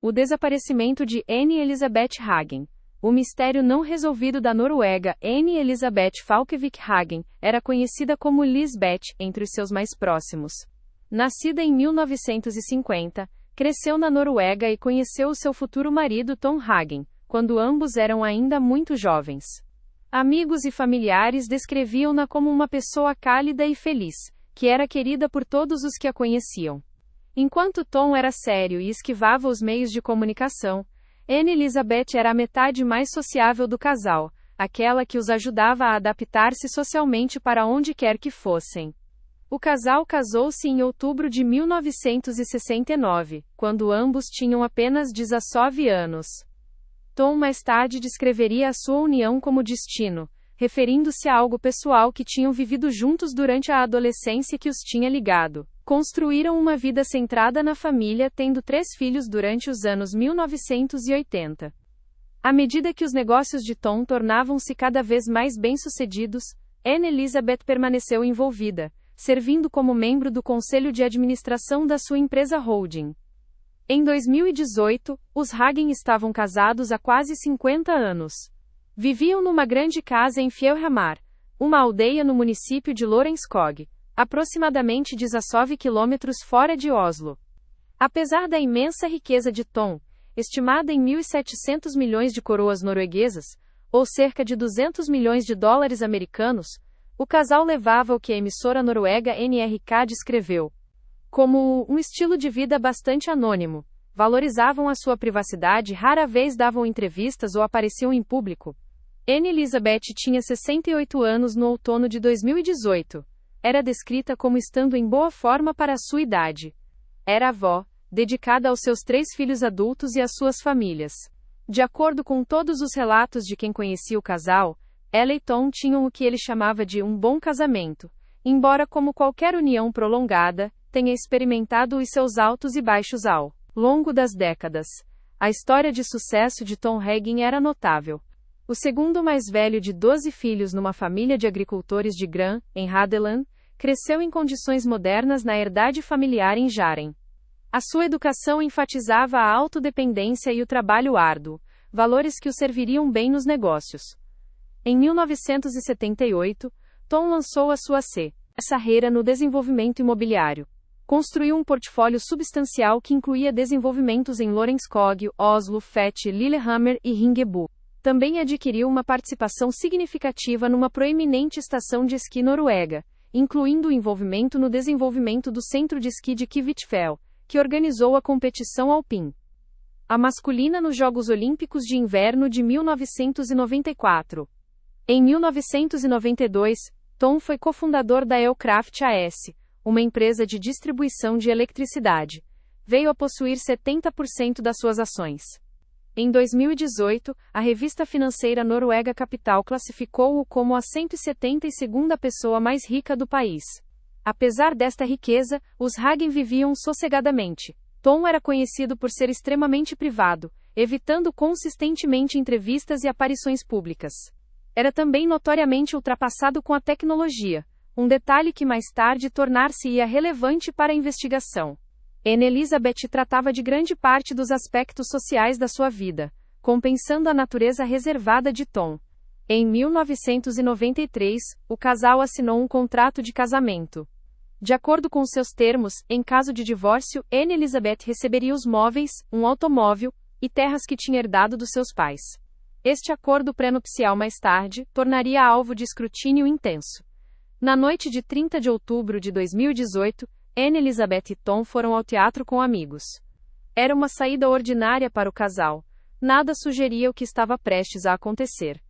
O desaparecimento de Anne Elizabeth Hagen. O mistério não resolvido da Noruega, Anne Elizabeth Falkevik Hagen, era conhecida como Lisbeth entre os seus mais próximos. Nascida em 1950, cresceu na Noruega e conheceu o seu futuro marido Tom Hagen, quando ambos eram ainda muito jovens. Amigos e familiares descreviam-na como uma pessoa cálida e feliz, que era querida por todos os que a conheciam. Enquanto Tom era sério e esquivava os meios de comunicação, Anne Elizabeth era a metade mais sociável do casal, aquela que os ajudava a adaptar-se socialmente para onde quer que fossem. O casal casou-se em outubro de 1969, quando ambos tinham apenas 19 anos. Tom mais tarde descreveria a sua união como destino, referindo-se a algo pessoal que tinham vivido juntos durante a adolescência que os tinha ligado. Construíram uma vida centrada na família, tendo 3 filhos durante os anos 1980. À medida que os negócios de Tom tornavam-se cada vez mais bem-sucedidos, Anne Elizabeth permaneceu envolvida, servindo como membro do conselho de administração da sua empresa holding. Em 2018, os Hagen estavam casados há quase 50 anos. Viviam numa grande casa em Fjellhamar, uma aldeia no município de Lorenskog, aproximadamente 19 quilômetros fora de Oslo. Apesar da imensa riqueza de Tom, estimada em 1.700 milhões de coroas norueguesas, ou cerca de 200 milhões de dólares americanos, o casal levava o que a emissora noruega NRK descreveu como um estilo de vida bastante anônimo. Valorizavam a sua privacidade e rara vez davam entrevistas ou apareciam em público. Anne Elizabeth tinha 68 anos no outono de 2018. Era descrita como estando em boa forma para a sua idade. Era avó, dedicada aos seus 3 filhos adultos e às suas famílias. De acordo com todos os relatos de quem conhecia o casal, ela e Tom tinham o que ele chamava de um bom casamento, embora, como qualquer união prolongada, tenha experimentado os seus altos e baixos ao longo das décadas. A história de sucesso de Tom Hagen era notável. O segundo mais velho de 12 filhos numa família de agricultores de grã, em Hadeland, cresceu em condições modernas na herdade familiar em Jaren. A sua educação enfatizava a autodependência e o trabalho árduo, valores que o serviriam bem nos negócios. Em 1978, Tom lançou a sua carreira no desenvolvimento imobiliário. Construiu um portfólio substancial que incluía desenvolvimentos em Lorenskog, Oslo, Fet, Lillehammer e Ringebu. Também adquiriu uma participação significativa numa proeminente estação de esqui noruega, incluindo o envolvimento no desenvolvimento do centro de esqui de Kvitfjell, que organizou a competição Alpine. A masculina nos Jogos Olímpicos de Inverno de 1994. Em 1992, Tom foi cofundador da Elkraft AS, uma empresa de distribuição de eletricidade. Veio a possuir 70% das suas ações. Em 2018, a revista financeira noruega Capital classificou-o como a 172ª pessoa mais rica do país. Apesar desta riqueza, os Hagen viviam sossegadamente. Tom era conhecido por ser extremamente privado, evitando consistentemente entrevistas e aparições públicas. Era também notoriamente ultrapassado com a tecnologia, um detalhe que mais tarde tornar-se-ia relevante para a investigação. Anne Elizabeth tratava de grande parte dos aspectos sociais da sua vida, compensando a natureza reservada de Tom. Em 1993, o casal assinou um contrato de casamento. De acordo com seus termos, em caso de divórcio, Anne Elizabeth receberia os móveis, um automóvel e terras que tinha herdado dos seus pais. Este acordo pré-nupcial mais tarde tornaria alvo de escrutínio intenso. Na noite de 30 de outubro de 2018, Anne Elizabeth e Tom foram ao teatro com amigos. Era uma saída ordinária para o casal. Nada sugeria o que estava prestes a acontecer.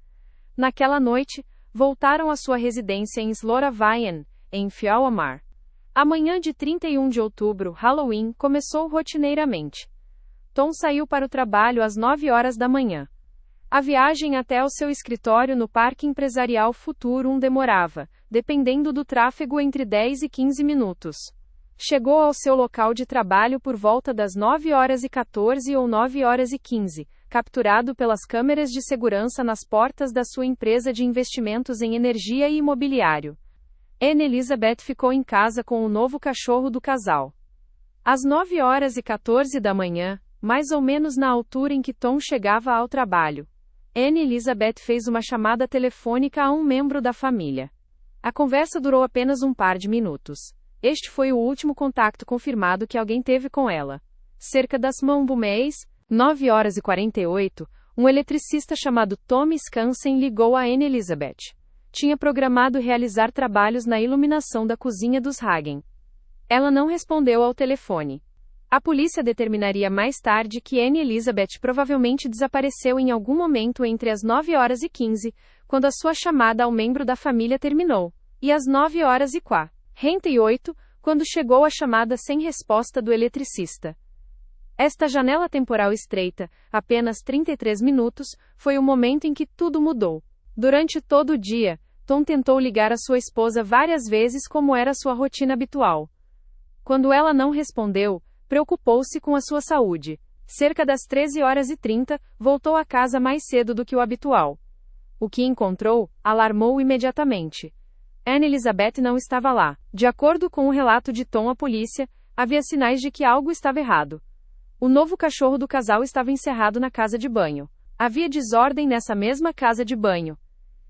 Naquela noite, voltaram à sua residência em Sloravien, em Fjellhamar. A manhã de 31 de outubro, Halloween, começou rotineiramente. Tom saiu para o trabalho às 9 horas da manhã. A viagem até o seu escritório no Parque Empresarial Futurum demorava, dependendo do tráfego, entre 10 e 15 minutos. Chegou ao seu local de trabalho por volta das 9h14 ou 9h15, capturado pelas câmeras de segurança nas portas da sua empresa de investimentos em energia e imobiliário. Anne Elizabeth ficou em casa com o novo cachorro do casal. Às 9h14 da manhã, mais ou menos na altura em que Tom chegava ao trabalho. Anne Elizabeth fez uma chamada telefônica a um membro da família. A conversa durou apenas um par de minutos. Este foi o último contato confirmado que alguém teve com ela. Cerca das 9h48, um eletricista chamado Tom Skansen ligou a Anne Elizabeth. Tinha programado realizar trabalhos na iluminação da cozinha dos Hagen. Ela não respondeu ao telefone. A polícia determinaria mais tarde que Anne Elizabeth provavelmente desapareceu em algum momento entre as 9h15, quando a sua chamada ao membro da família terminou, e às 9h48, quando chegou a chamada sem resposta do eletricista. Esta janela temporal estreita, apenas 33 minutos, foi o momento em que tudo mudou. Durante todo o dia, Tom tentou ligar a sua esposa várias vezes como era sua rotina habitual. Quando ela não respondeu, preocupou-se com a sua saúde. Cerca das 13h30, voltou a casa mais cedo do que o habitual. O que encontrou, alarmou imediatamente. Anne Elizabeth não estava lá. De acordo com o relato de Tom à polícia, havia sinais de que algo estava errado. O novo cachorro do casal estava encerrado na casa de banho. Havia desordem nessa mesma casa de banho.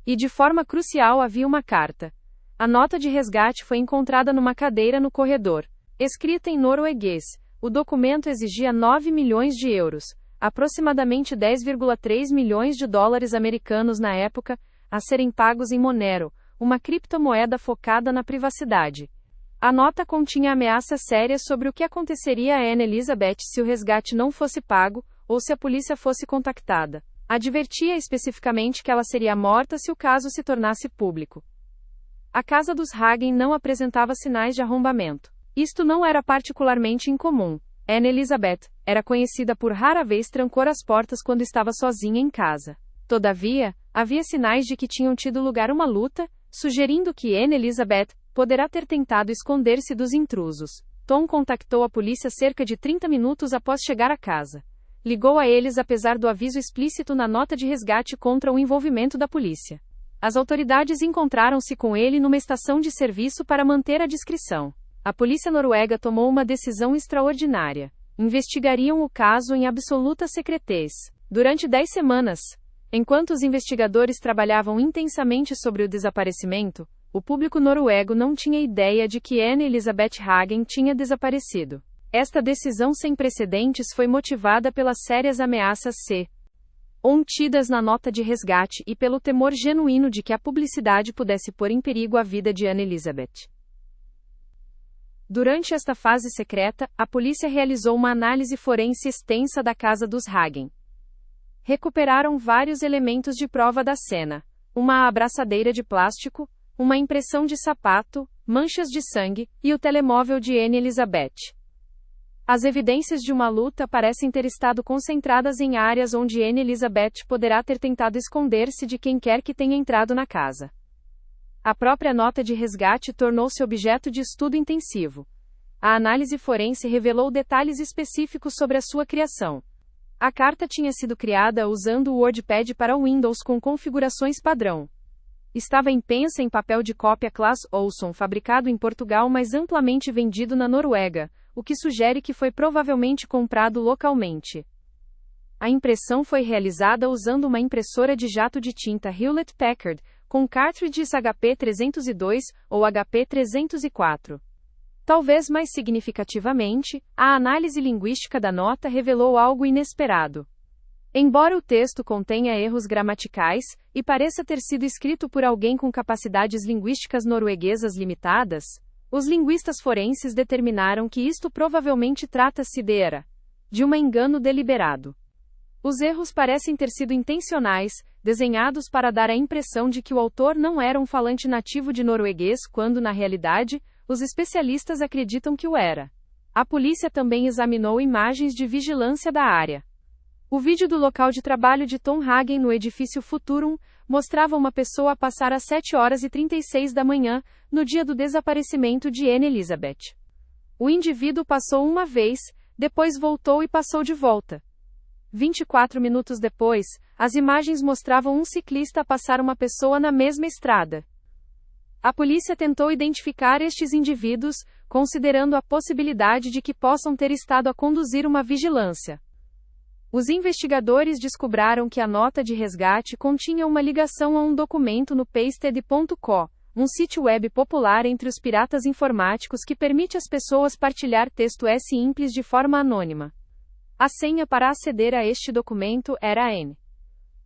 E de forma crucial havia uma carta. A nota de resgate foi encontrada numa cadeira no corredor. Escrita em norueguês, o documento exigia 9 milhões de euros, aproximadamente 10,3 milhões de dólares americanos na época, a serem pagos em Monero, uma criptomoeda focada na privacidade. A nota continha ameaças sérias sobre o que aconteceria a Anne Elizabeth se o resgate não fosse pago, ou se a polícia fosse contactada. Advertia especificamente que ela seria morta se o caso se tornasse público. A casa dos Hagen não apresentava sinais de arrombamento. Isto não era particularmente incomum. Anne Elizabeth era conhecida por rara vez trancar as portas quando estava sozinha em casa. Todavia, havia sinais de que tinham tido lugar uma luta, sugerindo que Anne Elizabeth poderá ter tentado esconder-se dos intrusos. Tom contactou a polícia cerca de 30 minutos após chegar à casa. Ligou a eles apesar do aviso explícito na nota de resgate contra o envolvimento da polícia. As autoridades encontraram-se com ele numa estação de serviço para manter a discrição. A polícia noruega tomou uma decisão extraordinária. Investigariam o caso em absoluta secretez. Durante 10 semanas, enquanto os investigadores trabalhavam intensamente sobre o desaparecimento, o público noruego não tinha ideia de que Anne Elizabeth Hagen tinha desaparecido. Esta decisão sem precedentes foi motivada pelas sérias ameaças contidas na nota de resgate e pelo temor genuíno de que a publicidade pudesse pôr em perigo a vida de Anne Elizabeth. Durante esta fase secreta, a polícia realizou uma análise forense extensa da casa dos Hagen. Recuperaram vários elementos de prova da cena: uma abraçadeira de plástico, uma impressão de sapato, manchas de sangue, e o telemóvel de Anne Elizabeth. As evidências de uma luta parecem ter estado concentradas em áreas onde Anne Elizabeth poderá ter tentado esconder-se de quem quer que tenha entrado na casa. A própria nota de resgate tornou-se objeto de estudo intensivo. A análise forense revelou detalhes específicos sobre a sua criação. A carta tinha sido criada usando o WordPad para Windows com configurações padrão. Estava impressa em papel de cópia Clas Ohlson, fabricado em Portugal, mas amplamente vendido na Noruega, o que sugere que foi provavelmente comprado localmente. A impressão foi realizada usando uma impressora de jato de tinta Hewlett-Packard, com cartridges HP 302 ou HP 304. Talvez mais significativamente, a análise linguística da nota revelou algo inesperado. Embora o texto contenha erros gramaticais, e pareça ter sido escrito por alguém com capacidades linguísticas norueguesas limitadas, os linguistas forenses determinaram que isto provavelmente trata-se de um engano deliberado. Os erros parecem ter sido intencionais, desenhados para dar a impressão de que o autor não era um falante nativo de norueguês quando, na realidade, os especialistas acreditam que o era. A polícia também examinou imagens de vigilância da área. O vídeo do local de trabalho de Tom Hagen no edifício Futurum mostrava uma pessoa passar às 7h36 da manhã, no dia do desaparecimento de Anne Elizabeth. O indivíduo passou uma vez, depois voltou e passou de volta. 24 minutos depois, as imagens mostravam um ciclista passar uma pessoa na mesma estrada. A polícia tentou identificar estes indivíduos, considerando a possibilidade de que possam ter estado a conduzir uma vigilância. Os investigadores descobriram que a nota de resgate continha uma ligação a um documento no pasted.co, um sítio web popular entre os piratas informáticos que permite às pessoas partilhar texto simples de forma anônima. A senha para aceder a este documento era N.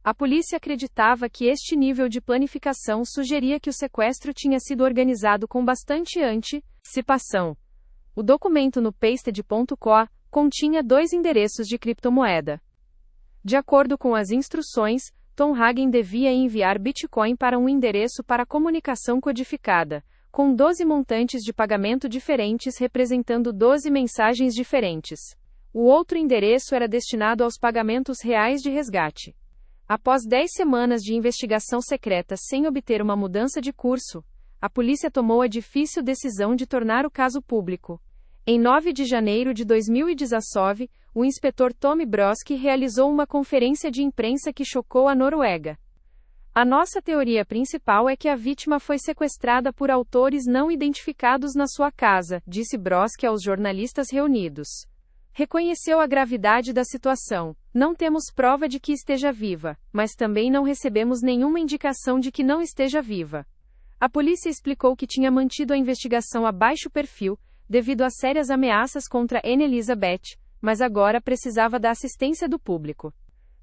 A polícia acreditava que este nível de planificação sugeria que o sequestro tinha sido organizado com bastante antecipação. O documento no pasted.co continha 2 endereços de criptomoeda. De acordo com as instruções, Tom Hagen devia enviar Bitcoin para um endereço para comunicação codificada, com 12 montantes de pagamento diferentes representando 12 mensagens diferentes. O outro endereço era destinado aos pagamentos reais de resgate. Após 10 semanas de investigação secreta sem obter uma mudança de curso, a polícia tomou a difícil decisão de tornar o caso público. Em 9 de janeiro de 2019, o inspetor Tommy Broski realizou uma conferência de imprensa que chocou a Noruega. A nossa teoria principal é que a vítima foi sequestrada por autores não identificados na sua casa, disse Broski aos jornalistas reunidos. Reconheceu a gravidade da situação. Não temos prova de que esteja viva, mas também não recebemos nenhuma indicação de que não esteja viva. A polícia explicou que tinha mantido a investigação a baixo perfil, devido a sérias ameaças contra Anne Elizabeth, mas agora precisava da assistência do público.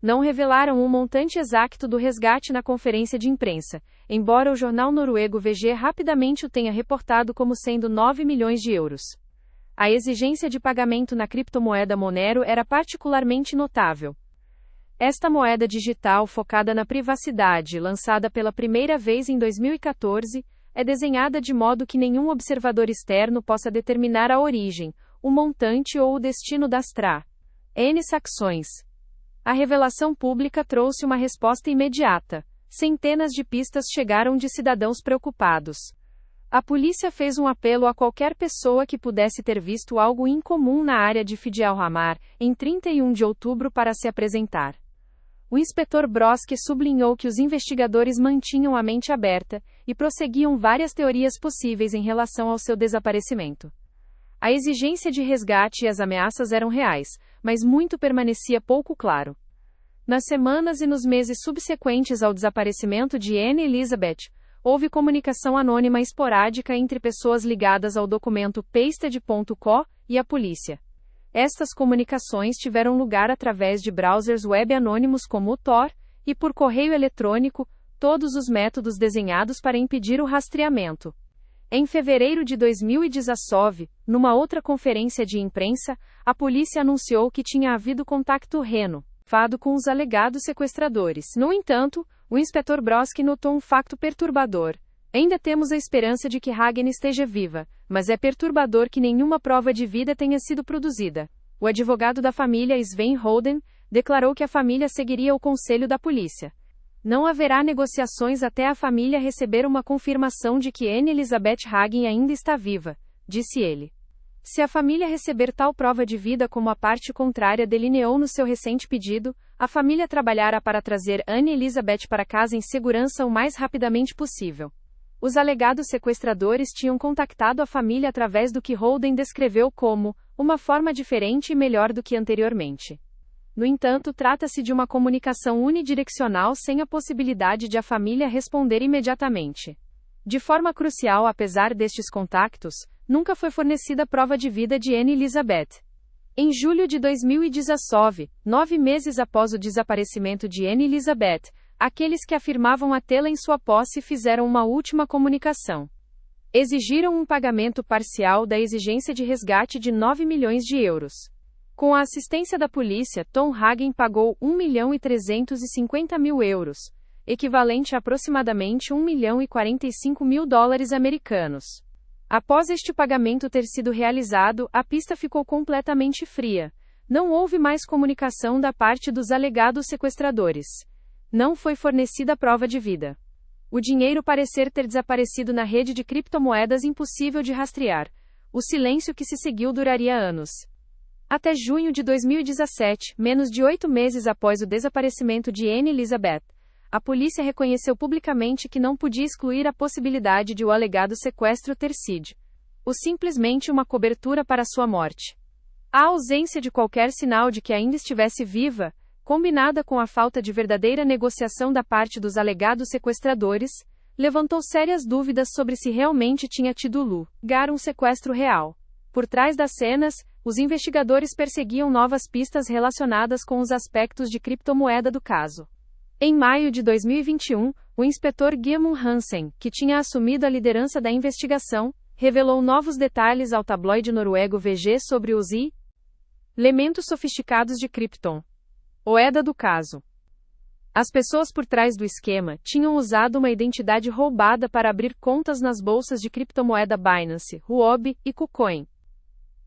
Não revelaram o montante exato do resgate na conferência de imprensa, embora o jornal noruego VG rapidamente o tenha reportado como sendo 9 milhões de euros. A exigência de pagamento na criptomoeda Monero era particularmente notável. Esta moeda digital focada na privacidade, lançada pela primeira vez em 2014, é desenhada de modo que nenhum observador externo possa determinar a origem, o montante ou o destino das N sações. A revelação pública trouxe uma resposta imediata. Centenas de pistas chegaram de cidadãos preocupados. A polícia fez um apelo a qualquer pessoa que pudesse ter visto algo incomum na área de Fjellhamar, em 31 de outubro para se apresentar. O inspetor Broski sublinhou que os investigadores mantinham a mente aberta e prosseguiam várias teorias possíveis em relação ao seu desaparecimento. A exigência de resgate e as ameaças eram reais, mas muito permanecia pouco claro. Nas semanas e nos meses subsequentes ao desaparecimento de Anne Elizabeth, houve comunicação anônima esporádica entre pessoas ligadas ao documento pasted.co e a polícia. Estas comunicações tiveram lugar através de browsers web anônimos como o Tor, e por correio eletrônico, todos os métodos desenhados para impedir o rastreamento. Em fevereiro de 2019, numa outra conferência de imprensa, a polícia anunciou que tinha havido contato renovado com os alegados sequestradores. No entanto, o inspetor Broski notou um facto perturbador. Ainda temos a esperança de que Hagen esteja viva, mas é perturbador que nenhuma prova de vida tenha sido produzida. O advogado da família Sven Holden declarou que a família seguiria o conselho da polícia. Não haverá negociações até a família receber uma confirmação de que Anne Elizabeth Hagen ainda está viva, disse ele. Se a família receber tal prova de vida como a parte contrária delineou no seu recente pedido, a família trabalhará para trazer Anne Elizabeth para casa em segurança o mais rapidamente possível. Os alegados sequestradores tinham contactado a família através do que Holden descreveu como uma forma diferente e melhor do que anteriormente. No entanto, trata-se de uma comunicação unidirecional sem a possibilidade de a família responder imediatamente. De forma crucial, apesar destes contactos, nunca foi fornecida prova de vida de Anne Elizabeth. Em julho de 2019, 9 meses após o desaparecimento de Anne Elizabeth, aqueles que afirmavam a tê-la em sua posse fizeram uma última comunicação. Exigiram um pagamento parcial da exigência de resgate de 9 milhões de euros. Com a assistência da polícia, Tom Hagen pagou 1.350.000 euros, equivalente a aproximadamente $1.045.000 americanos. Após este pagamento ter sido realizado, a pista ficou completamente fria. Não houve mais comunicação da parte dos alegados sequestradores. Não foi fornecida prova de vida. O dinheiro parecer ter desaparecido na rede de criptomoedas impossível de rastrear. O silêncio que se seguiu duraria anos. Até junho de 2017, menos de 8 meses após o desaparecimento de Anne Elizabeth, a polícia reconheceu publicamente que não podia excluir a possibilidade de o alegado sequestro ter sido simplesmente uma cobertura para sua morte. A ausência de qualquer sinal de que ainda estivesse viva, combinada com a falta de verdadeira negociação da parte dos alegados sequestradores, levantou sérias dúvidas sobre se realmente tinha tido lugar um sequestro real. Por trás das cenas, os investigadores perseguiam novas pistas relacionadas com os aspectos de criptomoeda do caso. Em maio de 2021, o inspetor Guillermo Hansen, que tinha assumido a liderança da investigação, revelou novos detalhes ao tabloide noruego VG sobre os elementos sofisticados de criptomoeda do caso. As pessoas por trás do esquema tinham usado uma identidade roubada para abrir contas nas bolsas de criptomoeda Binance, Huobi e KuCoin.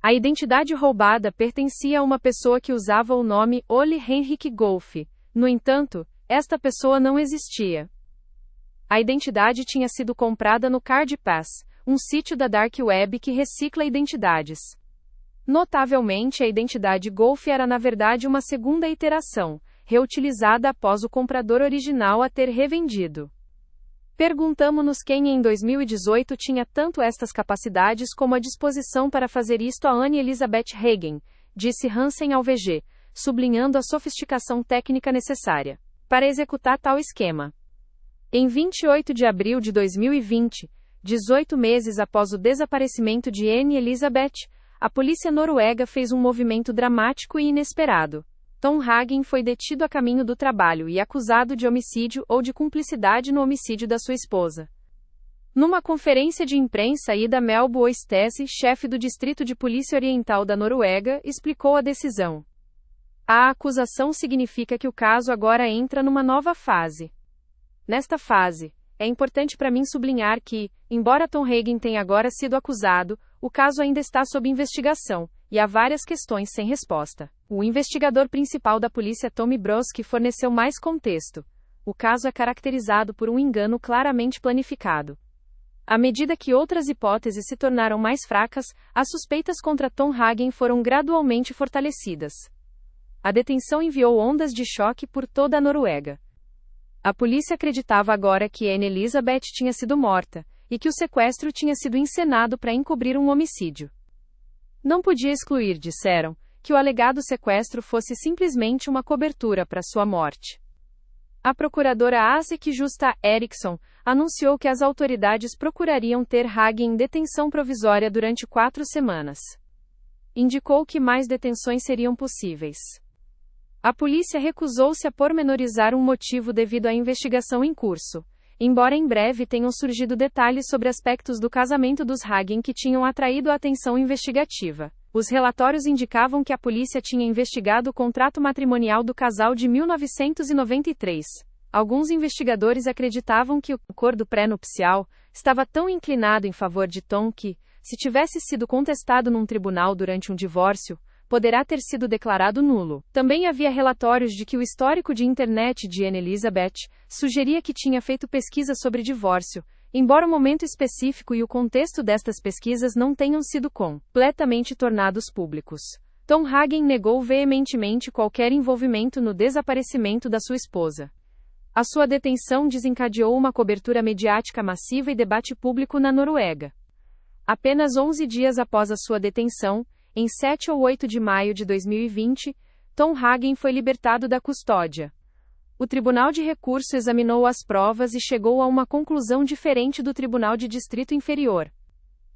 A identidade roubada pertencia a uma pessoa que usava o nome Ole Henrik Golf. No entanto, esta pessoa não existia. A identidade tinha sido comprada no CardPass, um sítio da Dark Web que recicla identidades. Notavelmente, a identidade Golf era na verdade uma segunda iteração, reutilizada após o comprador original a ter revendido. Perguntamo-nos quem em 2018 tinha tanto estas capacidades como a disposição para fazer isto a Anne Elizabeth Hagen, disse Hansen ao VG, sublinhando a sofisticação técnica necessária para executar tal esquema. Em 28 de abril de 2020, 18 meses após o desaparecimento de Anne Elizabeth, a polícia noruega fez um movimento dramático e inesperado. Tom Hagen foi detido a caminho do trabalho e acusado de homicídio ou de cumplicidade no homicídio da sua esposa. Numa conferência de imprensa, Ida Melbo Oistese, chefe do Distrito de Polícia Oriental da Noruega, explicou a decisão. A acusação significa que o caso agora entra numa nova fase. Nesta fase, é importante para mim sublinhar que, embora Tom Hagen tenha agora sido acusado, o caso ainda está sob investigação, e há várias questões sem resposta. O investigador principal da polícia Tommy Broski forneceu mais contexto. O caso é caracterizado por um engano claramente planificado. À medida que outras hipóteses se tornaram mais fracas, as suspeitas contra Tom Hagen foram gradualmente fortalecidas. A detenção enviou ondas de choque por toda a Noruega. A polícia acreditava agora que Anne Elizabeth tinha sido morta, e que o sequestro tinha sido encenado para encobrir um homicídio. Não podia excluir, disseram, que o alegado sequestro fosse simplesmente uma cobertura para sua morte. A procuradora Asek Justa Eriksson anunciou que as autoridades procurariam ter Hagen em detenção provisória durante 4 semanas. Indicou que mais detenções seriam possíveis. A polícia recusou-se a pormenorizar um motivo devido à investigação em curso, embora em breve tenham surgido detalhes sobre aspectos do casamento dos Hagen que tinham atraído a atenção investigativa. Os relatórios indicavam que a polícia tinha investigado o contrato matrimonial do casal de 1993. Alguns investigadores acreditavam que o acordo pré-nupcial estava tão inclinado em favor de Tom que, se tivesse sido contestado num tribunal durante um divórcio, poderá ter sido declarado nulo. Também havia relatórios de que o histórico de internet de Anne Elizabeth sugeria que tinha feito pesquisa sobre divórcio, embora o momento específico e o contexto destas pesquisas não tenham sido completamente tornados públicos. Tom Hagen negou veementemente qualquer envolvimento no desaparecimento da sua esposa. A sua detenção desencadeou uma cobertura mediática massiva e debate público na Noruega. Apenas 11 dias após a sua detenção, em 7 ou 8 de maio de 2020, Tom Hagen foi libertado da custódia. O Tribunal de Recurso examinou as provas e chegou a uma conclusão diferente do Tribunal de Distrito Inferior.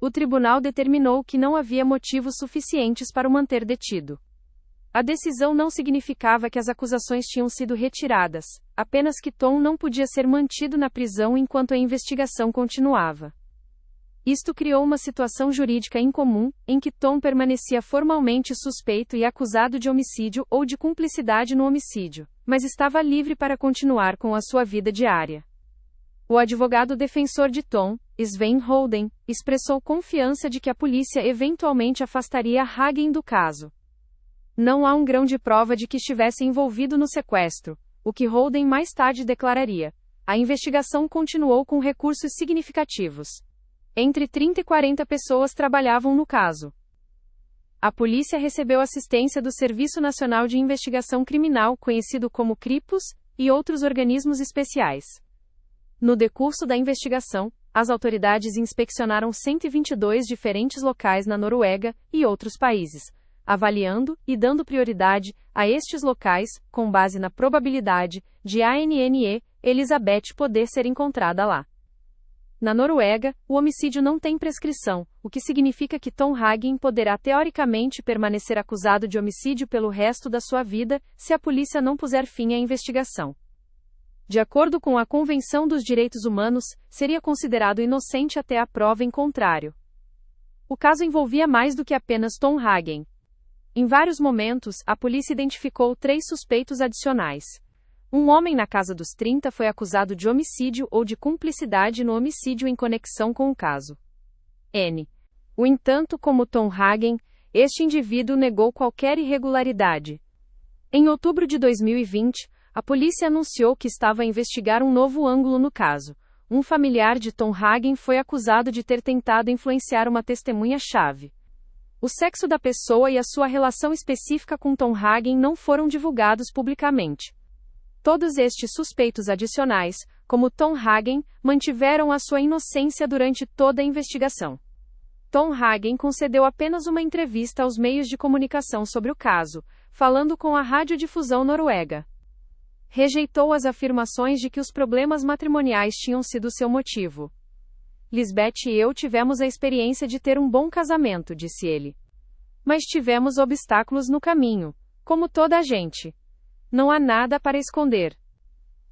O tribunal determinou que não havia motivos suficientes para o manter detido. A decisão não significava que as acusações tinham sido retiradas, apenas que Tom não podia ser mantido na prisão enquanto a investigação continuava. Isto criou uma situação jurídica incomum, em que Tom permanecia formalmente suspeito e acusado de homicídio ou de cumplicidade no homicídio, mas estava livre para continuar com a sua vida diária. O advogado defensor de Tom, Sven Holden, expressou confiança de que a polícia eventualmente afastaria Hagen do caso. Não há um grão de prova de que estivesse envolvido no sequestro, o que Holden mais tarde declararia. A investigação continuou com recursos significativos. Entre 30 e 40 pessoas trabalhavam no caso. A polícia recebeu assistência do Serviço Nacional de Investigação Criminal, conhecido como CRIPUS, e outros organismos especiais. No decurso da investigação, as autoridades inspecionaram 122 diferentes locais na Noruega e outros países, avaliando e dando prioridade a estes locais, com base na probabilidade de a Anne Elizabeth poder ser encontrada lá. Na Noruega, o homicídio não tem prescrição, o que significa que Tom Hagen poderá teoricamente permanecer acusado de homicídio pelo resto da sua vida, se a polícia não puser fim à investigação. De acordo com a Convenção dos Direitos Humanos, seria considerado inocente até a prova em contrário. O caso envolvia mais do que apenas Tom Hagen. Em vários momentos, a polícia identificou 3 suspeitos adicionais. Um homem na casa dos 30 foi acusado de homicídio ou de cumplicidade no homicídio em conexão com o caso. No entanto, como Tom Hagen, este indivíduo negou qualquer irregularidade. Em outubro de 2020, a polícia anunciou que estava a investigar um novo ângulo no caso. Um familiar de Tom Hagen foi acusado de ter tentado influenciar uma testemunha-chave. O sexo da pessoa e a sua relação específica com Tom Hagen não foram divulgados publicamente. Todos estes suspeitos adicionais, como Tom Hagen, mantiveram a sua inocência durante toda a investigação. Tom Hagen concedeu apenas uma entrevista aos meios de comunicação sobre o caso, falando com a radiodifusão noruega. Rejeitou as afirmações de que os problemas matrimoniais tinham sido seu motivo. Lisbeth e eu tivemos a experiência de ter um bom casamento, disse ele. Mas tivemos obstáculos no caminho, como toda a gente. Não há nada para esconder.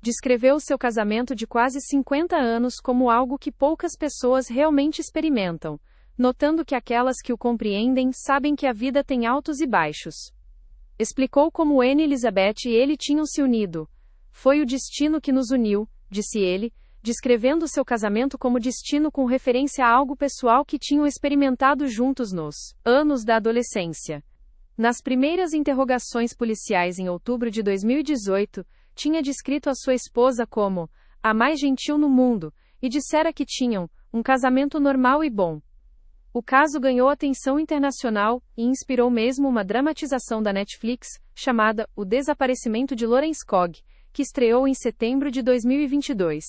Descreveu seu casamento de quase 50 anos como algo que poucas pessoas realmente experimentam, notando que aquelas que o compreendem sabem que a vida tem altos e baixos. Explicou como Anne Elizabeth e ele tinham se unido. Foi o destino que nos uniu, disse ele, descrevendo seu casamento como destino com referência a algo pessoal que tinham experimentado juntos nos anos da adolescência. Nas primeiras interrogações policiais em outubro de 2018, tinha descrito a sua esposa como a mais gentil no mundo, e dissera que tinham um casamento normal e bom. O caso ganhou atenção internacional e inspirou mesmo uma dramatização da Netflix, chamada O Desaparecimento de Lawrence Cogg, que estreou em setembro de 2022.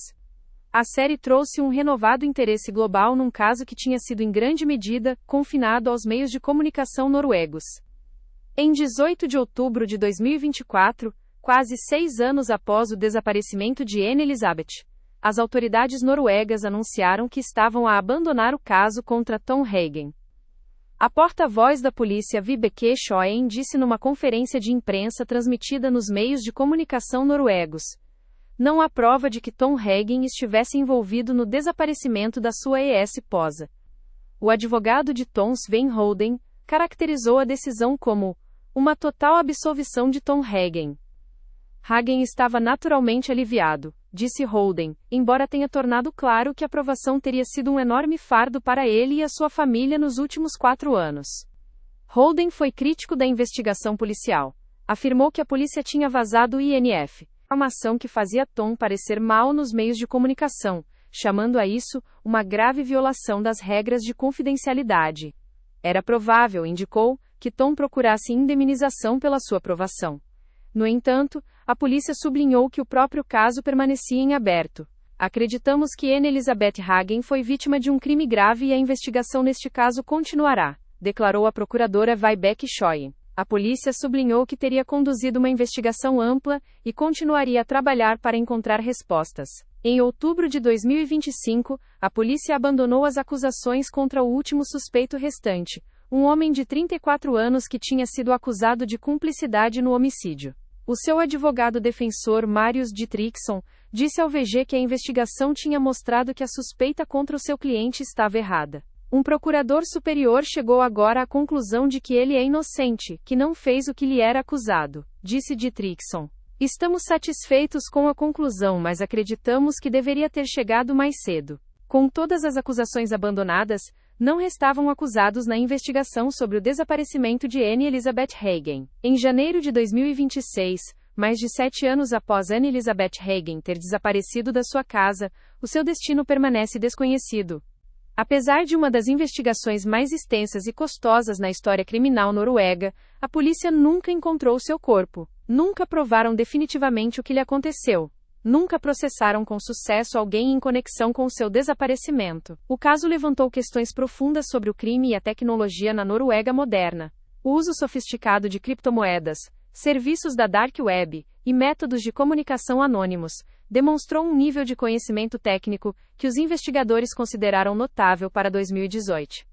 A série trouxe um renovado interesse global num caso que tinha sido em grande medida confinado aos meios de comunicação noruegos. Em 18 de outubro de 2024, quase 6 anos após o desaparecimento de Anne Elizabeth, as autoridades noruegas anunciaram que estavam a abandonar o caso contra Tom Hagen. A porta-voz da polícia Vibeke Schoen disse numa conferência de imprensa transmitida nos meios de comunicação noruegos: não há prova de que Tom Hagen estivesse envolvido no desaparecimento da sua ex-esposa. O advogado de Tom, Sven Holden, caracterizou a decisão como uma total absolvição de Tom Hagen. Hagen estava naturalmente aliviado, disse Holden, embora tenha tornado claro que a aprovação teria sido um enorme fardo para ele e a sua família nos últimos 4 anos. Holden foi crítico da investigação policial. Afirmou que a polícia tinha vazado o INF, informação que fazia Tom parecer mal nos meios de comunicação, chamando a isso uma grave violação das regras de confidencialidade. Era provável, indicou, que Tom procurasse indemnização pela sua aprovação. No entanto, a polícia sublinhou que o próprio caso permanecia em aberto. Acreditamos que Anne Elizabeth Hagen foi vítima de um crime grave e a investigação neste caso continuará, declarou a procuradora Vibeke Schoen. A polícia sublinhou que teria conduzido uma investigação ampla e continuaria a trabalhar para encontrar respostas. Em outubro de 2025, a polícia abandonou as acusações contra o último suspeito restante, um homem de 34 anos que tinha sido acusado de cumplicidade no homicídio. O seu advogado defensor Marius Dietrichson disse ao VG que a investigação tinha mostrado que a suspeita contra o seu cliente estava errada. Um procurador superior chegou agora à conclusão de que ele é inocente, que não fez o que lhe era acusado, disse Dietrichson. Estamos satisfeitos com a conclusão, mas acreditamos que deveria ter chegado mais cedo. Com todas as acusações abandonadas, não restavam acusados na investigação sobre o desaparecimento de Anne Elizabeth Hagen. Em janeiro de 2026, mais de 7 anos após Anne Elizabeth Hagen ter desaparecido da sua casa, o seu destino permanece desconhecido. Apesar de uma das investigações mais extensas e custosas na história criminal noruega, a polícia nunca encontrou seu corpo. Nunca provaram definitivamente o que lhe aconteceu. Nunca processaram com sucesso alguém em conexão com o seu desaparecimento. O caso levantou questões profundas sobre o crime e a tecnologia na Noruega moderna. O uso sofisticado de criptomoedas, serviços da Dark Web e métodos de comunicação anônimos demonstrou um nível de conhecimento técnico que os investigadores consideraram notável para 2018.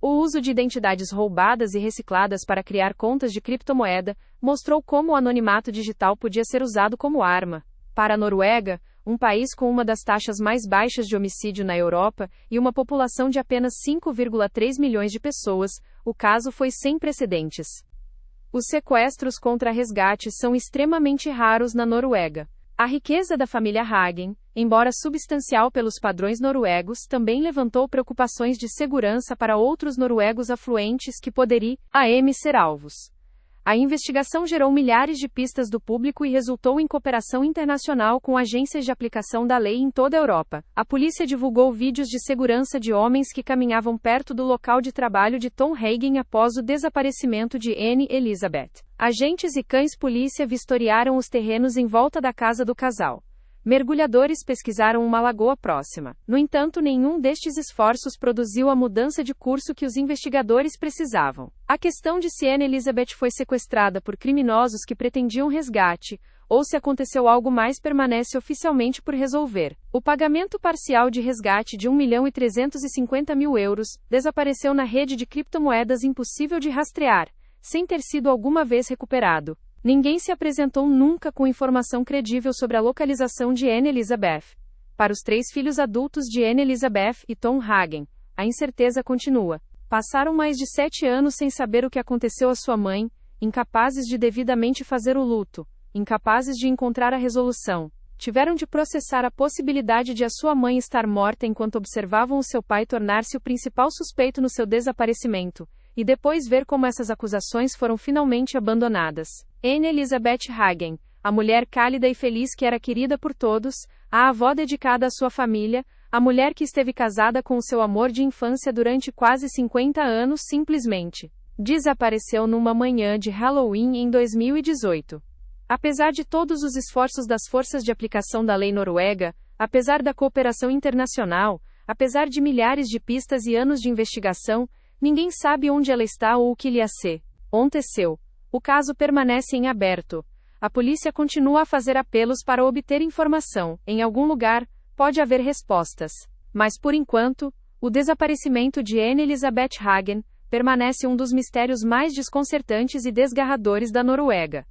O uso de identidades roubadas e recicladas para criar contas de criptomoeda mostrou como o anonimato digital podia ser usado como arma. Para a Noruega, um país com uma das taxas mais baixas de homicídio na Europa e uma população de apenas 5,3 milhões de pessoas, o caso foi sem precedentes. Os sequestros contra resgate são extremamente raros na Noruega. A riqueza da família Hagen, embora substancial pelos padrões noruegos, também levantou preocupações de segurança para outros noruegos afluentes que poderiam ser alvos. A investigação gerou milhares de pistas do público e resultou em cooperação internacional com agências de aplicação da lei em toda a Europa. A polícia divulgou vídeos de segurança de homens que caminhavam perto do local de trabalho de Tom Hagen após o desaparecimento de Anne Elizabeth. Agentes e cães-polícia vistoriaram os terrenos em volta da casa do casal. Mergulhadores pesquisaram uma lagoa próxima. No entanto, nenhum destes esforços produziu a mudança de curso que os investigadores precisavam. A questão de se Anne Elizabeth foi sequestrada por criminosos que pretendiam resgate, ou se aconteceu algo mais, permanece oficialmente por resolver. O pagamento parcial de resgate de 1.350.000 euros desapareceu na rede de criptomoedas impossível de rastrear, sem ter sido alguma vez recuperado. Ninguém se apresentou nunca com informação credível sobre a localização de Anne Elizabeth. Para os 3 filhos adultos de Anne Elizabeth e Tom Hagen, a incerteza continua. Passaram mais de 7 anos sem saber o que aconteceu à sua mãe, incapazes de devidamente fazer o luto, incapazes de encontrar a resolução. Tiveram de processar a possibilidade de a sua mãe estar morta enquanto observavam o seu pai tornar-se o principal suspeito no seu desaparecimento, e depois ver como essas acusações foram finalmente abandonadas. Anne Elizabeth Hagen, a mulher cálida e feliz que era querida por todos, a avó dedicada à sua família, a mulher que esteve casada com o seu amor de infância durante quase 50 anos, simplesmente desapareceu numa manhã de Halloween em 2018. Apesar de todos os esforços das forças de aplicação da lei noruega, apesar da cooperação internacional, apesar de milhares de pistas e anos de investigação, ninguém sabe onde ela está ou o que lhe aconteceu. O caso permanece em aberto. A polícia continua a fazer apelos para obter informação. Em algum lugar, pode haver respostas. Mas por enquanto, o desaparecimento de Anne Elizabeth Hagen permanece um dos mistérios mais desconcertantes e desgarradores da Noruega.